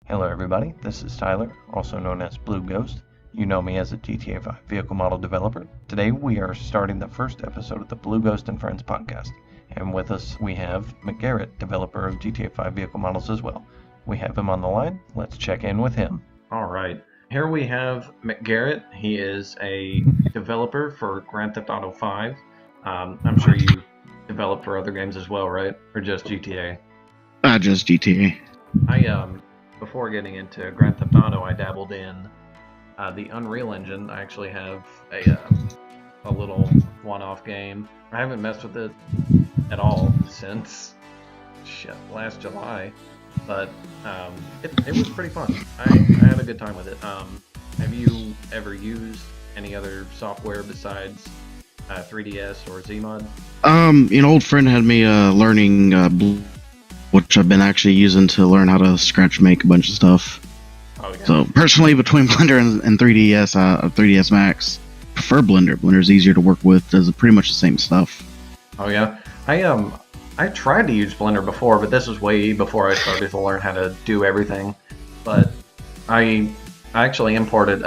Hello everybody, this is Tyler, also known as BlueGhost. You know me as a GTA 5 vehicle model developer. Today we are starting the first episode of the BlueGhost and Friends podcast. And with us we have McGarret, developer of GTA 5 vehicle models as well. We have him on the line. Let's check in with him. Alright, here we have McGarret. He is a developer for Grand Theft Auto 5. I'm sure you develop for other games as well, right? Or just GTA? Just GTA. Before getting into Grand Theft Auto, I dabbled in the Unreal Engine. I actually have a little one-off game. I haven't messed with it at all since last July, but it was pretty fun. I had a good time with it. Have you ever used any other software besides 3DS or Zmod? An old friend had me learning which I've been actually using to learn how to scratch make a bunch of stuff. Oh, yeah. So personally, between Blender and 3DS, 3DS Max, prefer Blender. Blender's easier to work with. Does pretty much the same stuff. Oh yeah, I tried to use Blender before, but this was way before I started to learn how to do everything. But I actually imported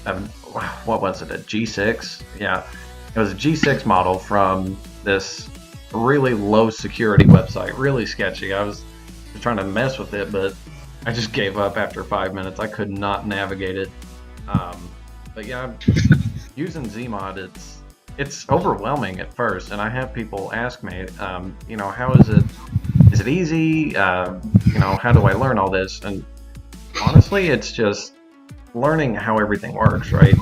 what was it, a G6? Yeah, it was a G6 model from this really low security website, really sketchy. I was trying to mess with it, but I just gave up after 5 minutes. I could not navigate it. But yeah, using Zmod, it's overwhelming at first, and I have people ask me, how is it? Is it easy? How do I learn all this? And honestly, it's just learning how everything works, right?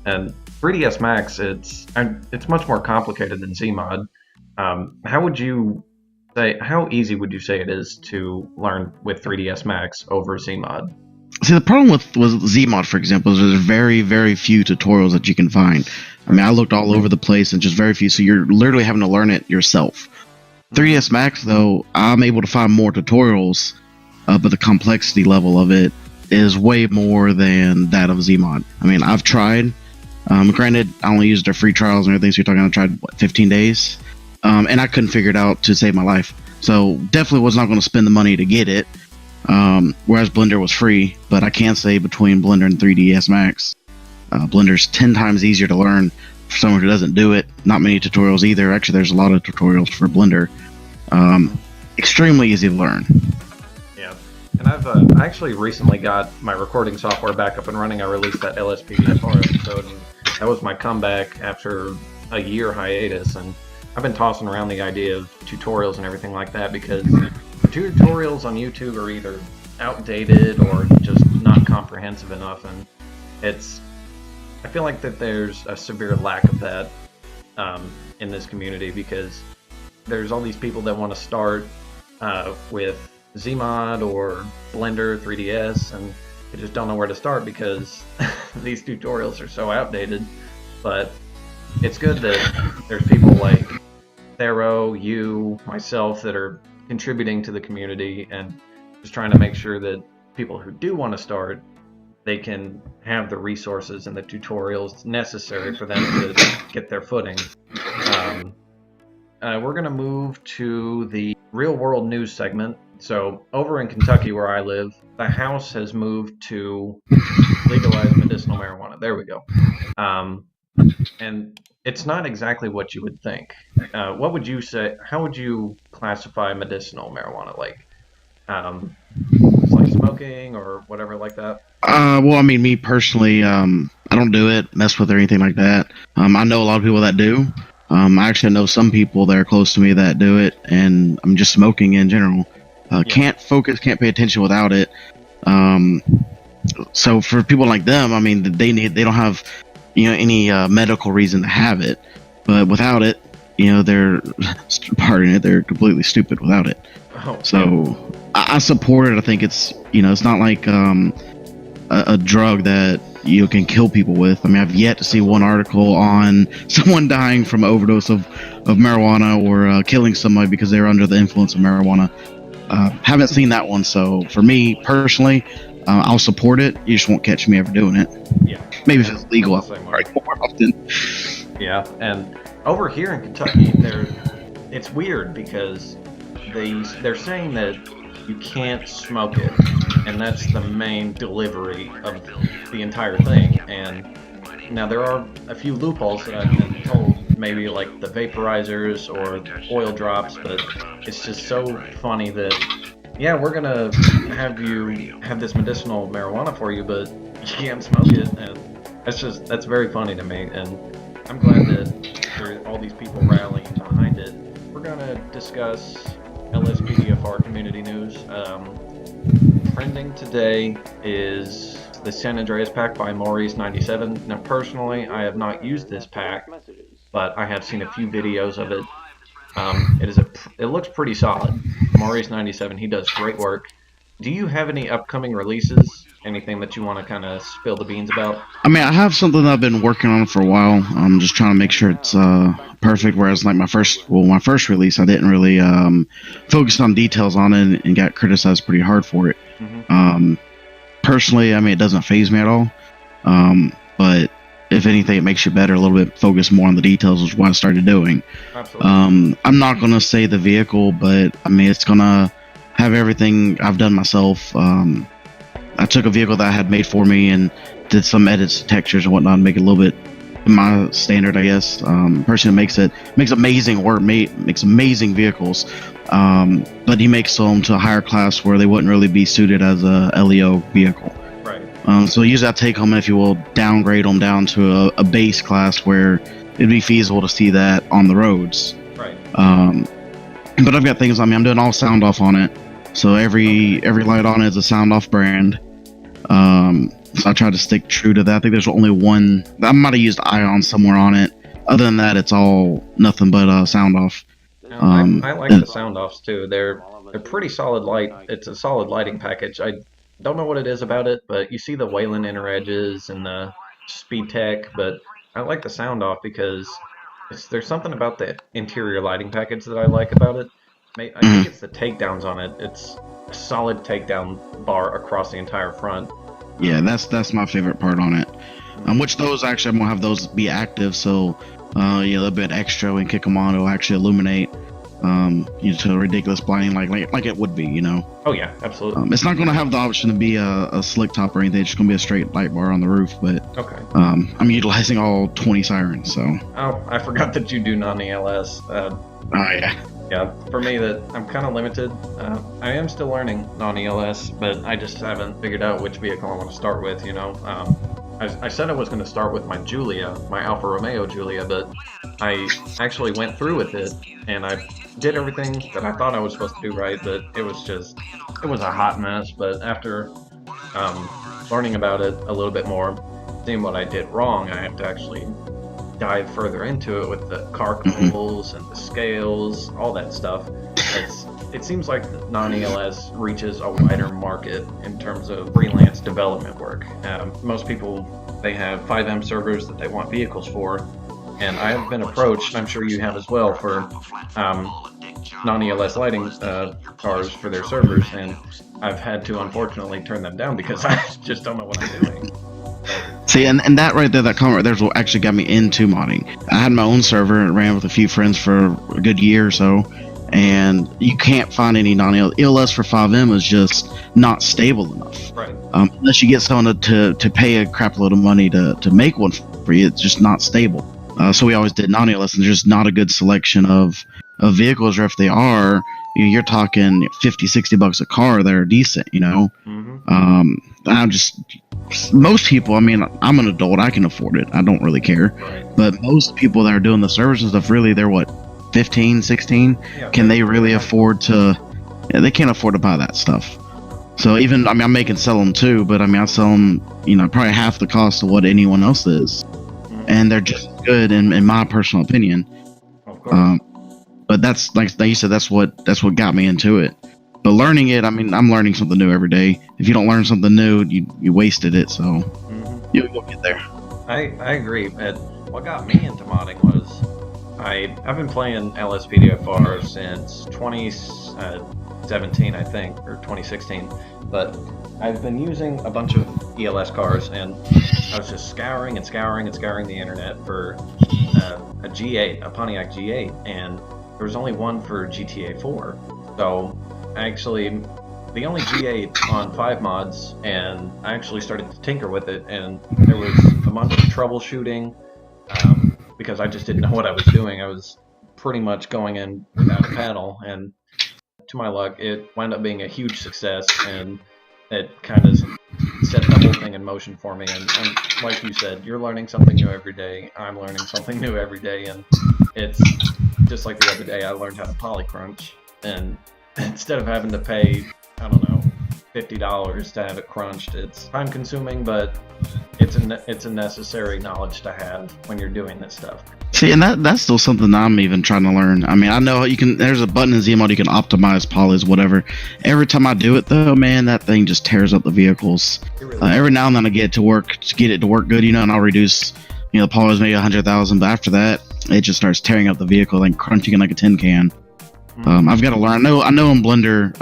And 3ds Max, it's much more complicated than Zmod. How easy would you say it is to learn with 3ds Max over Zmod? See, the problem with Zmod, for example, is there's very, very few tutorials that you can find. I mean, I looked all over the place and just very few, so you're literally having to learn it yourself. 3ds Max, though, I'm able to find more tutorials, but the complexity level of it is way more than that of Zmod. I mean, I've tried. Granted, I only used their free trials and everything, so you're talking, I tried, 15 days? And I couldn't figure it out to save my life. So definitely was not going to spend the money to get it. Whereas Blender was free, but I can say between Blender and 3ds Max, Blender's 10 times easier to learn for someone who doesn't do it. Not many tutorials either. Actually, there's a lot of tutorials for Blender. Extremely easy to learn. Yeah, and I've actually recently got my recording software back up and running. I released that LSPDFR episode, and that was my comeback after a year hiatus, and I've been tossing around the idea of tutorials and everything like that because tutorials on YouTube are either outdated or just not comprehensive enough, and I feel like that there's a severe lack of that in this community because there's all these people that want to start with Zmod or Blender 3DS, and they just don't know where to start because these tutorials are so outdated. But it's good that there's people like Thero, you, myself that are contributing to the community and just trying to make sure that people who do want to start, they can have the resources and the tutorials necessary for them to get their footing. We're going to move to the real world news segment. So over in Kentucky where I live, the House has moved to legalize medicinal marijuana. There we go. And it's not exactly what you would think. What would you say? How would you classify medicinal marijuana? Like, it's like smoking or whatever like that? Well, I mean, me personally, I don't do it, mess with it or anything like that. I know a lot of people that do. I actually know some people that are close to me that do it, and I'm just smoking in general. Can't focus, can't pay attention without it. So for people like them, I mean, they don't have any medical reason to have it, but without it, they're pardon it, they're completely stupid without it. So I support it. I think it's it's not like a drug that you can kill people with. I mean, I've yet to see one article on someone dying from an overdose of marijuana or killing somebody because they were under the influence of marijuana. Haven't seen that one. So for me personally, I'll support it. You just won't catch me ever doing it. Yeah. Maybe if it's legal, I'll more often. Yeah, and over here in Kentucky, it's weird because they're saying that you can't smoke it, and that's the main delivery of the entire thing. And now there are a few loopholes that I've been told, maybe like the vaporizers or oil drops, but it's just so funny that, yeah, we're gonna have you have this medicinal marijuana for you, but you can't smoke it, and that's very funny to me, and I'm glad that there are all these people rallying behind it. We're gonna discuss LSPDFR community news. Trending today is the San Andreas pack by Maurice 97. Now, personally, I have not used this pack, but I have seen a few videos of it. It looks pretty solid. Maurice 97, he does great work. Do you have any upcoming releases? Anything that you want to kind of spill the beans about? I mean, I have something that I've been working on for a while. I'm just trying to make sure it's perfect. Whereas, like my first release, I didn't really focus on details on it and got criticized pretty hard for it. Mm-hmm. Personally, I mean, it doesn't faze me at all. But if anything, it makes you better a little bit. Focus more on the details, is what I started doing. Absolutely. I'm not gonna say the vehicle, but I mean, it's gonna have everything I've done myself. I took a vehicle that I had made for me and did some edits, textures, and whatnot, and make it a little bit my standard, I guess. Person who makes amazing work, makes amazing vehicles, but he makes them to a higher class where they wouldn't really be suited as a LEO vehicle. Right. So use that take home, if you will, downgrade them down to a base class where it'd be feasible to see that on the roads. Right. But I've got things. I mean, I'm doing all sound off on it, so every light on it is a sound off brand. So I try to stick true to that. I think there's only one. I might have used Ion somewhere on it. Other than that, it's all nothing but sound off. I like the sound offs too. They're pretty solid light. It's a solid lighting package. I don't know what it is about it, but you see the Wayland inner edges and the Speed Tech, but I like the sound off because there's something about the interior lighting package that I like about it. I think it's the takedowns on it. It's a solid takedown bar across the entire front. Yeah, that's my favorite part on it. Which those actually, I'm gonna have those be active, so a little bit extra when kick them on, it'll actually illuminate. To ridiculous blinding like it would be, Oh yeah, absolutely. It's not gonna have the option to be a slick top or anything. It's just gonna be a straight light bar on the roof. But okay. I'm utilizing all 20 sirens, so. Oh, I forgot that you do non-ELS. Oh yeah. Yeah, for me, that I'm kind of limited. I am still learning non-ELS, but I just haven't figured out which vehicle I want to start with. I said I was going to start with my Giulia, my Alfa Romeo Giulia, but I actually went through with it, and I did everything that I thought I was supposed to do right, but it was a hot mess. But after learning about it a little bit more, seeing what I did wrong, I have to actually dive further into it with the carcals and the scales, all that stuff. It seems like non-ELS reaches a wider market in terms of freelance development work. Most people, they have 5M servers that they want vehicles for, and I have been approached, I'm sure you have as well, for non-ELS lighting cars for their servers, and I've had to unfortunately turn them down because I just don't know what I'm doing. See, and that right there, that comment right there is what actually got me into modding. I had my own server and ran with a few friends for a good year or so, and you can't find any non-ELS for 5M is just not stable enough. Right. Unless you get someone to pay a crap load of money to make one for you, it's just not stable. So we always did non-ELS, and there's just not a good selection of vehicles, or if they are, you're talking $50-$60 a car that are decent, most people, I mean, I'm an adult, I can afford it, I don't really care. Right. But most people that are doing the service and stuff, really, they're what, 15, 16? Yeah, can they really afford to? Yeah, they can't afford to buy that stuff. So even, I mean, I'm making sell them too, but I mean, I sell them, probably half the cost of what anyone else is, and they're just good in my personal opinion. Of course. But that's like you said, that's what got me into it. But learning it, I mean, I'm learning something new every day. If you don't learn something new, you wasted it. So you'll get there. I agree. And what got me into modding was I've been playing LSPDFR since 2017, I think, or 2016. But I've been using a bunch of ELS cars, and I was just scouring the internet for a G8, a Pontiac G8, and there was only one for GTA 4. So I actually the only G8 on 5 mods, and I actually started to tinker with it, and there was a bunch of troubleshooting because I just didn't know what I was doing. I was pretty much going in without a paddle, and to my luck, it wound up being a huge success, and it kind of set the whole thing in motion for me. And like you said, you're learning something new every day. I'm learning something new every day, and it's just like the other day I learned how to polycrunch, and instead of having to pay, I don't know, $50 to have it crunched, it's time consuming, but it's a necessary knowledge to have when you're doing this stuff. See, and that's still something that I'm even trying to learn. I mean, I know you can. There's a button in Zmod you can optimize polys, whatever. Every time I do it, though, man, that thing just tears up the vehicles. Really Every now and then I get it to work good, and I'll reduce, the polys maybe 100,000. But after that, it just starts tearing up the vehicle, like crunching it like a tin can. I've got to learn. I know in Blender,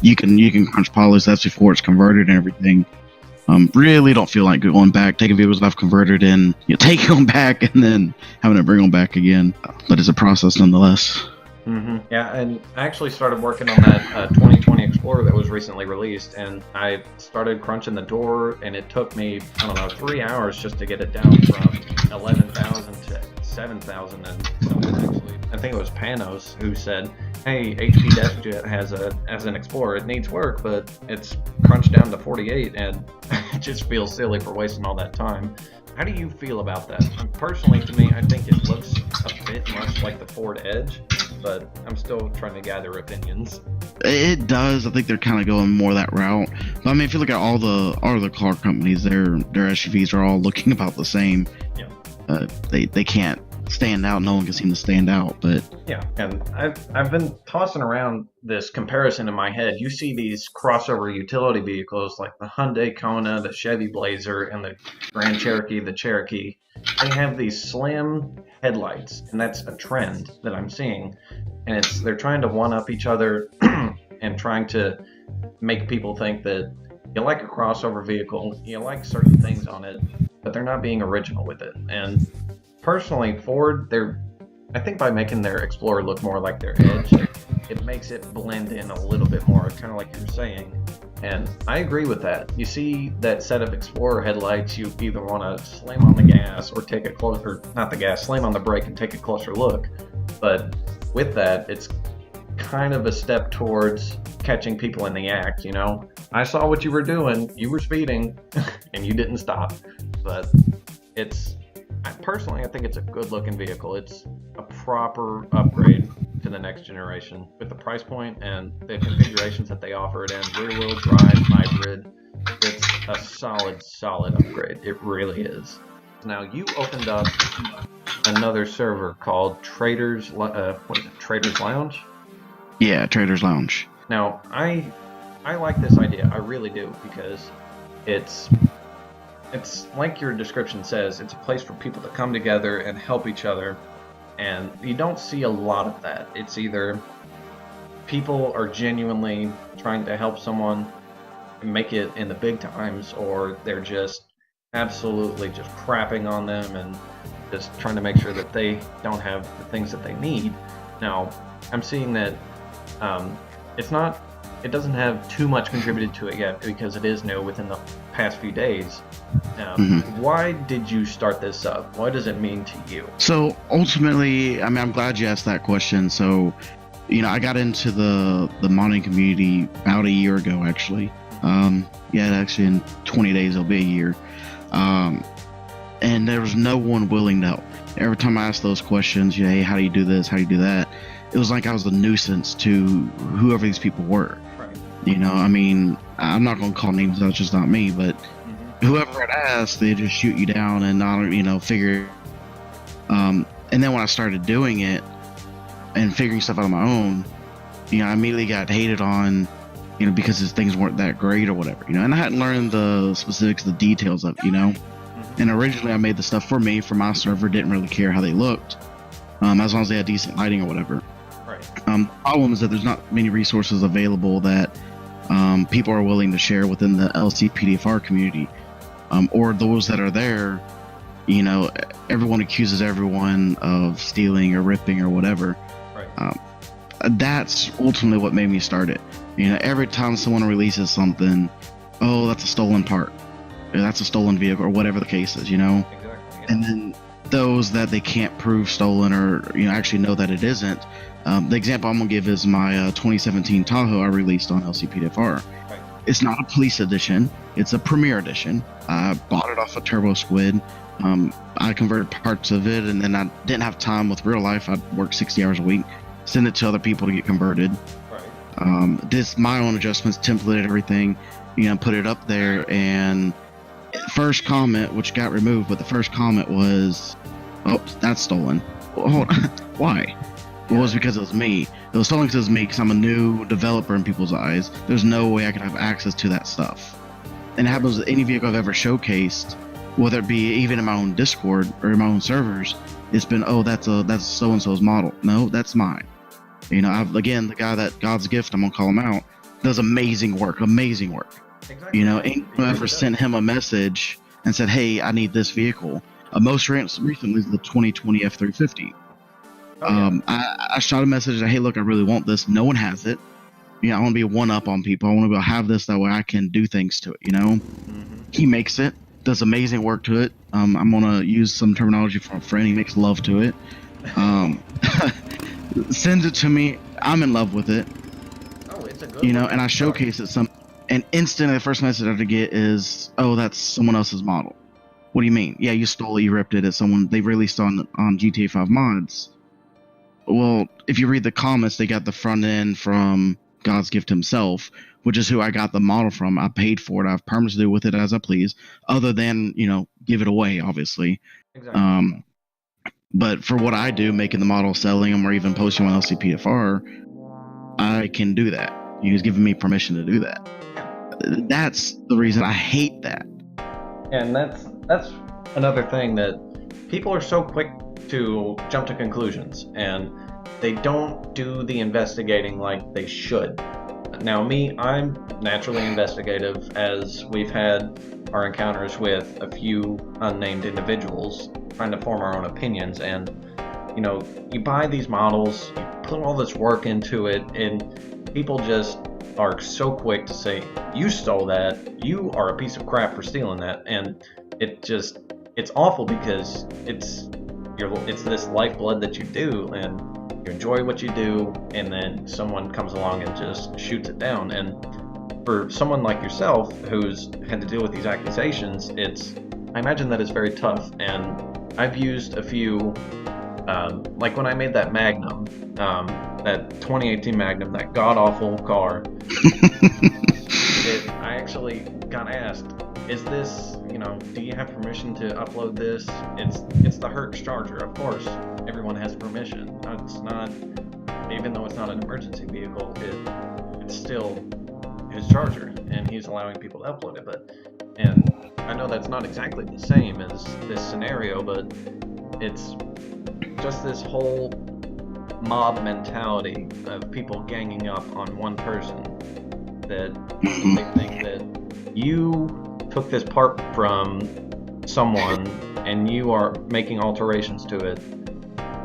you can crunch polys. That's before it's converted and everything. Really don't feel like going back, taking vehicles I've converted and taking them back and then having to bring them back again. But it's a process nonetheless. Yeah, and I actually started working on that 2020 Explorer that was recently released, and I started crunching the door, and it took me, I don't know, 3 hours just to get it down from 11,000 to 7,000 and something, actually. I think it was Panos who said, hey, HP DeskJet has an Explorer. It needs work, but it's crunched down to 48, and it just feels silly for wasting all that time. How do you feel about that? Personally, to me, I think it looks a bit much like the Ford Edge, but I'm still trying to gather opinions. It does. I think they're kind of going more that route. But I mean, if you look at all the car companies, their SUVs are all looking about the same. Yeah. They can't stand out. No one can seem to stand out. But yeah, and I've been tossing around this comparison in my head. You see these crossover utility vehicles like the Hyundai Kona, the Chevy Blazer, and the Grand Cherokee, the Cherokee. They have these slim headlights, and that's a trend that I'm seeing. And they're trying to one-up each other and trying to make people think that you like a crossover vehicle, you like certain things on it, but they're not being original with it. And personally, Ford, I think by making their Explorer look more like their Edge, it makes it blend in a little bit more, kind of like you're saying. And I agree with that. You see that set of Explorer headlights, you either want to slam on the gas or take a closer, not the gas, slam on the brake and take a closer look. But with that, it's kind of a step towards catching people in the act, I saw what you were doing, you were speeding, and you didn't stop. But personally, I think it's a good-looking vehicle. It's a proper upgrade to the next generation with the price point and the configurations that they offer it in. Rear-wheel drive, hybrid. It's a solid upgrade. It really is. Now, you opened up another server called Traders Lounge? Yeah, Traders Lounge. Now, I like this idea. I really do, because it's like your description says, it's a place for people to come together and help each other, and you don't see a lot of that. It's either people are genuinely trying to help someone make it in the big times, or they're just absolutely just crapping on them and just trying to make sure that they don't have the things that they need. Now, I'm seeing that it doesn't have too much contributed to it yet, because it is new within the past few days. Why did you start this up? What does it mean to you? So ultimately, I mean, I'm glad you asked that question. So, I got into the modding community about a year ago, actually. Actually in 20 days, it'll be a year. And there was no one willing to help. Every time I asked those questions, hey, how do you do this? How do you do that? It was like I was a nuisance to whoever these people were. Right. I mean, I'm not going to call names, that's just not me, but whoever had asked, they just shoot you down and not, figure. And then when I started doing it and figuring stuff out on my own, I immediately got hated on, because his things weren't that great or whatever, and I hadn't learned the specifics, the details of it, And originally I made the stuff for my server, didn't really care how they looked, as long as they had decent lighting or whatever. Right. The problem is that there's not many resources available that people are willing to share within the LCPDFR community, or those that are there, everyone accuses everyone of stealing or ripping or whatever. Right. That's ultimately what made me start it. You know, every time someone releases something, oh, that's a stolen part, or that's a stolen vehicle, or whatever the case is, you know. Exactly. Yeah. And then those that they can't prove stolen, or actually know that it isn't. The example I'm gonna give is my 2017 Tahoe I released on LCPDFR. Right. It's not a police edition; it's a premiere edition. I bought it off of Turbo Squid. I converted parts of it, and then I didn't have time with real life. I'd work 60 hours a week, send it to other people to get converted. Right. Did my own adjustments, templated everything, put it up there, and first comment, which got removed, but the first comment was, "Oh, that's stolen." Well, hold on. Why? Well, it was because it was me. It was stolen because it was me, because I'm a new developer in people's eyes. There's no way I could have access to that stuff. And it happens with any vehicle I've ever showcased, whether it be even in my own Discord or in my own servers. It's been, oh, that's so-and-so's model. No, that's mine. Again, the guy that God's gift, I'm gonna call him out, does amazing work. Exactly. Ain't ever sent him a message and said, "Hey, I need this vehicle." Most recently is the 2020 F350. I shot a message that, "Hey, look, I really want this. No one has it. I want to be a one-up on people. I want to be able to have this, that way I can do things to it." He makes it, does amazing work to it. I'm gonna use some terminology from a friend. He makes love to it. Sends it to me. I'm in love with it. Oh, it's a good. And I showcase it and instantly the first message I get is, "Oh, that's someone else's model." What do you mean? Yeah, you stole it, you ripped it. It's someone they released on GTA 5 mods. Well, if you read the comments, they got the front end from God's gift himself, which is who I got the model from. I paid for it. I have permits to do with it as I please, other than give it away, obviously. Exactly. But for what I do, making the model, selling them, or even posting them on LCPFR, I can do that. He's giving me permission to do that. That's the reason I hate that. And that's another thing, that people are so quick to jump to conclusions, and they don't do the investigating like they should. Now, me, I'm naturally investigative, as we've had our encounters with a few unnamed individuals trying to form our own opinions. And you buy these models, you put all this work into it, and people just are so quick to say, "You stole that, you are a piece of crap for stealing that." And it's awful, because it's this lifeblood that you do, and you enjoy what you do, and then someone comes along and just shoots it down. And for someone like yourself who's had to deal with these accusations, I imagine that it's very tough. And I've used a few, like when I made that Magnum, that 2018 Magnum, that god-awful car, I actually got asked, "Is this, do you have permission to upload this?" It's the Hertz Charger. Of course, everyone has permission. It's not, even though it's not an emergency vehicle, it's still his charger, and he's allowing people to upload it. And I know that's not exactly the same as this scenario, but it's just this whole mob mentality of people ganging up on one person, that they think that you took this part from someone and you are making alterations to it.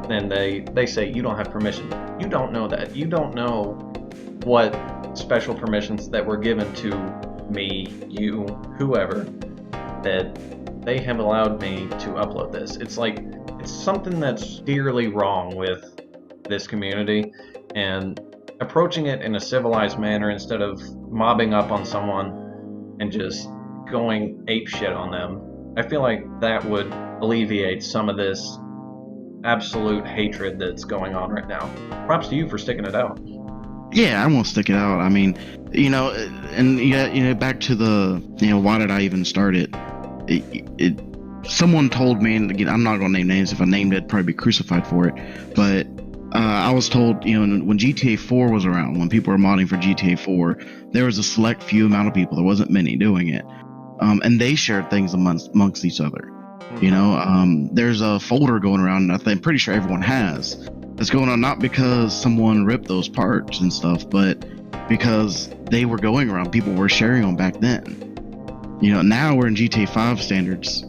Then they say you don't have permission. You don't know that. You don't know what special permissions that were given to me, you, whoever, that they have allowed me to upload this. It's something that's dearly wrong with this community, and approaching it in a civilized manner instead of mobbing up on someone and just going apeshit on them. I feel like that would alleviate some of this absolute hatred that's going on right now. Props to you for sticking it out. Yeah, I won't stick it out. I mean, and back to the, why did I even start it? Someone told me, and again, I'm not going to name names. If I named it, I'd probably be crucified for it. But I was told, when GTA 4 was around, when people were modding for GTA 4, there was a select few amount of people. There wasn't many doing it. And they shared things amongst each other. There's a folder going around, and I'm pretty sure everyone has. It's going on not because someone ripped those parts and stuff, but because they were going around. People were sharing them back then. Now we're in GTA 5 standards.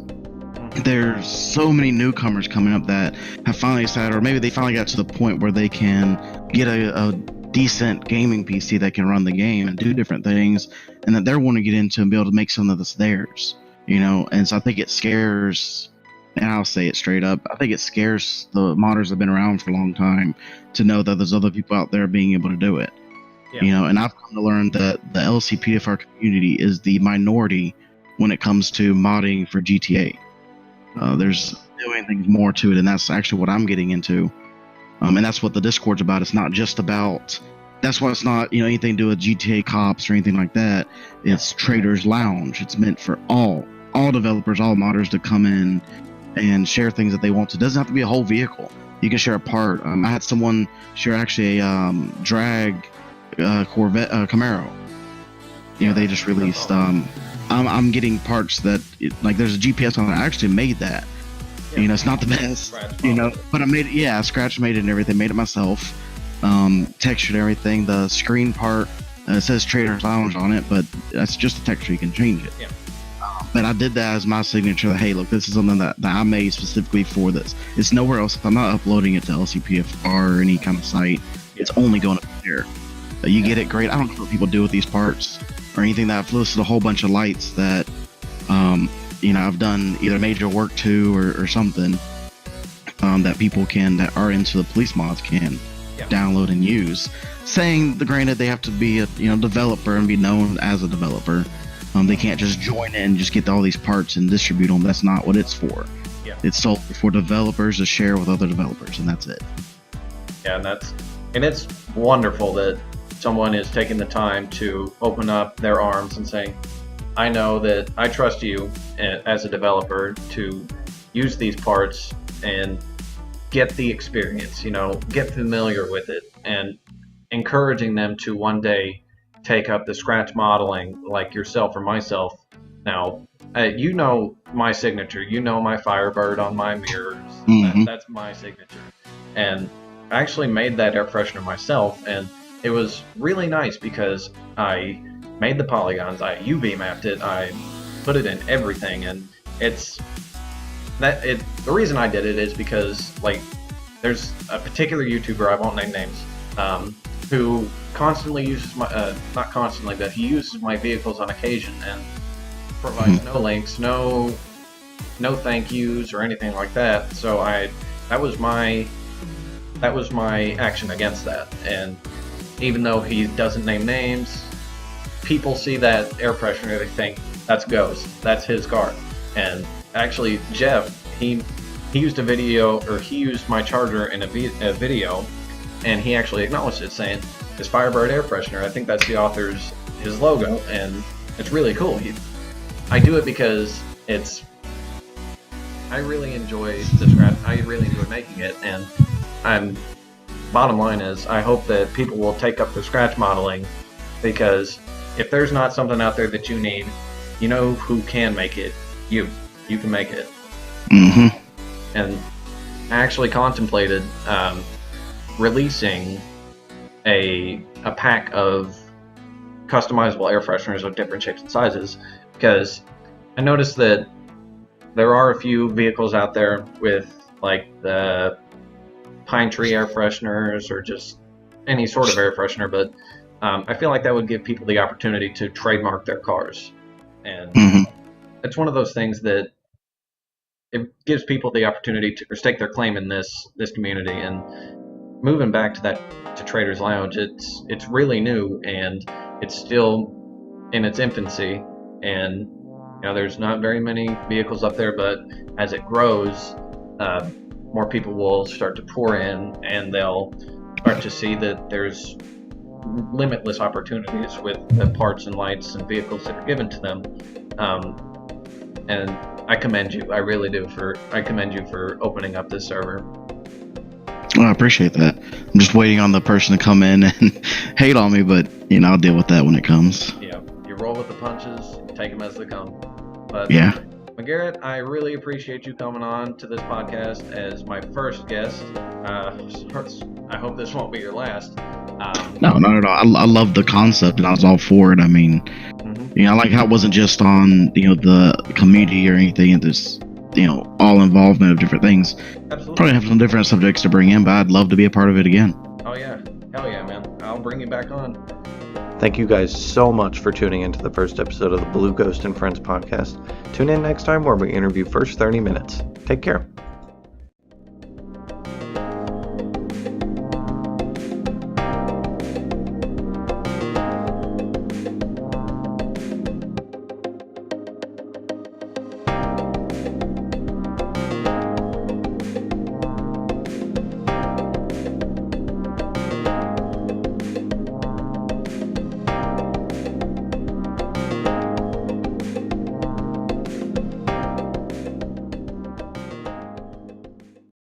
There's so many newcomers coming up that have finally decided, or maybe they finally got to the point where they can get a decent gaming PC that can run the game and do different things, and that they're wanting to get into and be able to make something that's theirs, and so I think it scares, and I'll say it straight up, I think it scares the modders that have been around for a long time to know that there's other people out there being able to do it. And I've come to learn that the LCPDFR community is the minority when it comes to modding for GTA. There's doing things more to it, and that's actually what I'm getting into. And that's what the Discord's about. It's not just about. That's why it's not anything to do with GTA Cops or anything like that. It's Traders Lounge. It's meant for all developers, all modders to come in and share things that they want to. It doesn't have to be a whole vehicle. You can share a part. I had someone share actually a drag Corvette Camaro. They just released. I'm getting parts that there's a GPS on it. I actually made that. It's not the best. But I made it. Yeah, I scratch made it and everything. Made it myself. Textured everything. The screen part it says Trader's Lounge on it, but that's just a texture. You can change it. But I did that as my signature. That, hey, look, this is something that I made specifically for this. It's nowhere else. I'm not uploading it to LCPFR or any kind of site. It's only going up there. You get it, great. I don't know what people do with these parts or anything. That I've listed a whole bunch of lights that I've done either major work to or something that people that are into the police mods can download and use. Saying granted they have to be a developer and be known as a developer. They can't just join in and just get all these parts and distribute them. That's not what it's for. It's sold for developers to share with other developers, and that's it. And it's wonderful that someone is taking the time to open up their arms and saying, I know that I trust you as a developer to use these parts and get the experience, get familiar with it, and encouraging them to one day take up the scratch modeling like yourself or myself. Now, my signature, my Firebird on my mirrors. Mm-hmm. That's my signature. And I actually made that air freshener myself, and it was really nice because I made the polygons, I UV mapped it, I put it in everything, and the reason I did it is because there's a particular YouTuber, I won't name names, who constantly uses not constantly, but he uses my vehicles on occasion and provides no links, no thank yous or anything like that. So that was my action against that. And even though he doesn't name names, people see that air freshener, they think that's Ghost, that's his car. And actually, Jeff, he used a video, or he used my charger in a video, and he actually acknowledged it, saying, "This Firebird air freshener, I think that's the author's his logo, and it's really cool." I do it because I really enjoy the scratch. I really enjoy making it, and bottom line is, I hope that people will take up the scratch modeling, because if there's not something out there that you need, who can make it? You can make it. Mm-hmm. And I actually contemplated releasing a pack of customizable air fresheners of different shapes and sizes, because I noticed that there are a few vehicles out there with the pine tree air fresheners or just any sort of air freshener, but I feel like that would give people the opportunity to trademark their cars, and it's one of those things that it gives people the opportunity to stake their claim in this community. And moving back to Trader's Lounge, it's really new, and it's still in its infancy, and there's not very many vehicles up there, but as it grows, more people will start to pour in, and they'll start to see that there's limitless opportunities with the parts and lights and vehicles that are given to them. And I commend you. I really do. I commend you for opening up this server. Well, I appreciate that. I'm just waiting on the person to come in and hate on me, but I'll deal with that when it comes. Yeah, you roll with the punches, you take them as they come. But yeah, McGarret, I really appreciate you coming on to this podcast as my first guest. I hope this won't be your last. No, not at all. I love the concept, and I was all for it. I mean, I like how it wasn't just on the community or anything. This all involvement of different things. Absolutely. Probably have some different subjects to bring in, but I'd love to be a part of it again. Oh yeah, hell yeah, man. I'll I'll bring you back on. Thank you guys so much for tuning into the first episode of the Blue Ghost and Friends podcast. Tune in next time where we interview First 30 Minutes. Take care.